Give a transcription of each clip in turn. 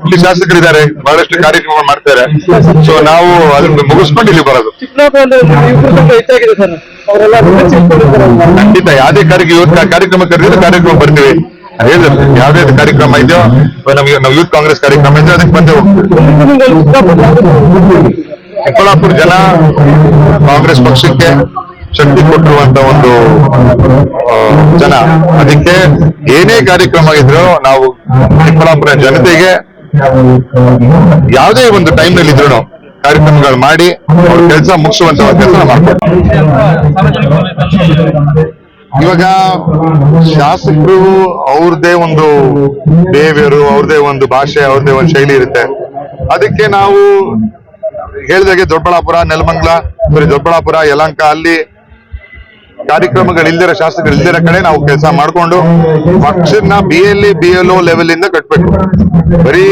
ಇಲ್ಲಿ ಶಾಸಕರಿದ್ದಾರೆ, ಬಹಳಷ್ಟು ಕಾರ್ಯಕ್ರಮ ಮಾಡ್ತಾರೆ. ಸೊ ನಾವು ಅದನ್ನ ಮುಗಿಸ್ಕೊಂಡು ಇಲ್ಲಿ ಬರೋದು. ಖಂಡಿತ ಯಾವುದೇ ಕಾರ್ಯಕ್ರಮ ಕರೆದಿದ್ರೆ ಕಾರ್ಯಕ್ರಮ ಬರ್ತೀವಿ. ಹೇಳಿದ್ರೆ ಯಾವ್ದೇ ಕಾರ್ಯಕ್ರಮ ಇದೆಯೋ ನಮಗೆ ನಾವು ಯೂತ್ ಕಾಂಗ್ರೆಸ್ ಕಾರ್ಯಕ್ರಮ ಇದೆಯೋ ಅದಕ್ಕೆ ಬಂದೇ ಹೋಗ್ತೀವಿ. ಚಿಕ್ಕಬಳ್ಳಾಪುರ ಜನ ಕಾಂಗ್ರೆಸ್ ಪಕ್ಷಕ್ಕೆ ಶಕ್ತಿ ಕೊಟ್ಟಿರುವಂತ ಒಂದು ಜನ. ಅದಕ್ಕೆ ಏನೇ ಕಾರ್ಯಕ್ರಮ ಇದ್ರೂ ನಾವು ಚಿಕ್ಕಬಳ್ಳಾಪುರ ಜನತೆಗೆ ಯಾವುದೇ ಒಂದು ಟೈಮ್ ನಲ್ಲಿ ಇದ್ರು ಕಾರ್ಯಕ್ರಮಗಳು ಮಾಡಿ ಅವ್ರ ಕೆಲಸ ಮುಗಿಸುವಂತ ಕೆಲಸ ಮಾಡ್ತಾರೆ. ಇವಾಗ ಶಾಸಕರು ಅವ್ರದ್ದೇ ಒಂದು ಬಿಹೇವಿಯರ್, ಅವ್ರದ್ದೇ ಒಂದು ಭಾಷೆ, ಅವ್ರದ್ದೇ ಒಂದು ಶೈಲಿ ಇರುತ್ತೆ. ಅದಕ್ಕೆ ನಾವು ಹೇಳಿದಾಗೆ ದೊಡ್ಡಬಳ್ಳಾಪುರ, ನೆಲಮಂಗಲ, ದೊಡ್ಡಬಳ್ಳಾಪುರ, ಯಲಹಂಕ ಅಲ್ಲಿ ಕಾರ್ಯಕ್ರಮಗಳಿಲ್ದಿರ, ಶಾಸಕರಿಲ್ದಿರ ಕಡೆ ನಾವು ಕೆಲಸ ಮಾಡ್ಕೊಂಡು ಪಕ್ಷನ BLO ಲೆವೆಲ್ ಇಂದ ಕಟ್ಬೇಕು. ಬರೀ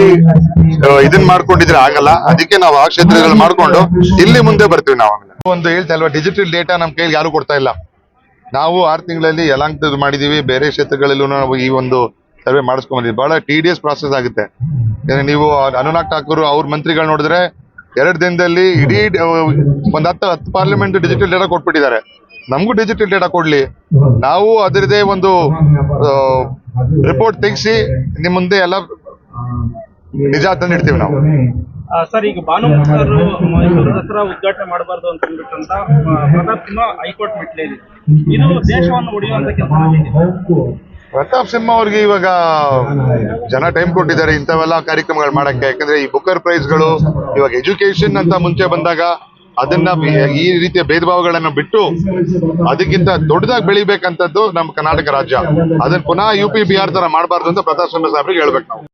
ಇದನ್ ಮಾಡ್ಕೊಂಡಿದ್ರೆ ಆಗಲ್ಲ. ಅದಕ್ಕೆ ನಾವು ಆ ಕ್ಷೇತ್ರಗಳು ಮಾಡ್ಕೊಂಡು ಇಲ್ಲಿ ಮುಂದೆ ಬರ್ತೀವಿ. ನಾವು ಒಂದು ಹೇಳ್ತಾ ಇಲ್ವಾ, ಡಿಜಿಟಲ್ ಡೇಟಾ ನಮ್ ಕೈಲಿ ಯಾರು ಕೊಡ್ತಾ ಇಲ್ಲ. ನಾವು 6 ತಿಂಗಳಲ್ಲಿ ಯಲಹಂಕದ ಮಾಡಿದೀವಿ, ಬೇರೆ ಕ್ಷೇತ್ರಗಳಲ್ಲೂ ನಾವು ಈ ಒಂದು ಸರ್ವೆ ಮಾಡಿಸ್ಕೊಂಡ್ ಬಂದಿದ್ವಿ. ಬಹಳ TDS ಪ್ರಾಸೆಸ್ ಆಗುತ್ತೆ. ನೀವು ಅನುರಾಗ್ ಠಾಕೂರ್ ಅವ್ರ ಮಂತ್ರಿಗಳು ನೋಡಿದ್ರೆ 2 ದಿನದಲ್ಲಿ ಇಡೀ ಒಂದ್ 10 ಪಾರ್ಲಿಮೆಂಟ್ ಡಿಜಿಟಲ್ ಡೇಟಾ ಕೊಟ್ಬಿಟ್ಟಿದ್ದಾರೆ. ನಮಗೂ ಡಿಜಿಟಲ್ ಡೇಟಾ ಕೊಡ್ಲಿ, ನಾವು ಅದರದೇ ಒಂದು ರಿಪೋರ್ಟ್ ತೆಗಿಸಿ ನಿಮ್ ಮುಂದೆ ಎಲ್ಲ ನಿಜ ತಂದಿಡ್ತೀವಿ ನಾವು. ಸರ್, ಈಗ ಭಾನುವಾರ ದಸರಾ ಉದ್ಘಾಟನೆ ಮಾಡಬಾರ್ದು ಅಂತ ಅಂದ್ಬಿಟ್ಟಂತ ಪ್ರತಾಪ್ ಸಿಂಹ ಹೈಕೋರ್ಟ್ ಮೆಟ್ಲೇರಿ, ಇದು ದೇಶವನ್ನು ಉಳಿಯುವಂತ ಕೆಲಸ. ಪ್ರತಾಪ್ ಸಿಂಹ ಅವ್ರಿಗೆ ಇವಾಗ ಜನ ಟೈಮ್ ಕೊಟ್ಟಿದ್ದಾರೆ ಇಂಥವೆಲ್ಲ ಕಾರ್ಯಕ್ರಮಗಳು ಮಾಡಕ್ಕೆ. ಯಾಕಂದ್ರೆ ಈ ಬುಕ್ಕರ್ ಪ್ರೈಸ್ಗಳು ಇವಾಗ ಎಜುಕೇಶನ್ ಅಂತ ಮುಂಚೆ ಬಂದಾಗ ಅದನ್ನ ಈ ರೀತಿಯ ಭೇದ ಭಾವಗಳನ್ನ ಬಿಟ್ಟು ಅದಕ್ಕಿಂತ ದೊಡ್ಡದಾಗಿ ಬೆಳಿಬೇಕಂತದ್ದು ನಮ್ಮ ಕರ್ನಾಟಕ ರಾಜ್ಯ. ಅದನ್ನ ಪುನಃ UP ಬಿಹಾರ್ ತರ ಮಾಡಬಾರ್ದು ಅಂತ ಪ್ರತಾಪ್ ಸಿಂಹ ಸಾಹೇಬ್ರಿಗೆ ಹೇಳ್ಬೇಕು ನಾವು.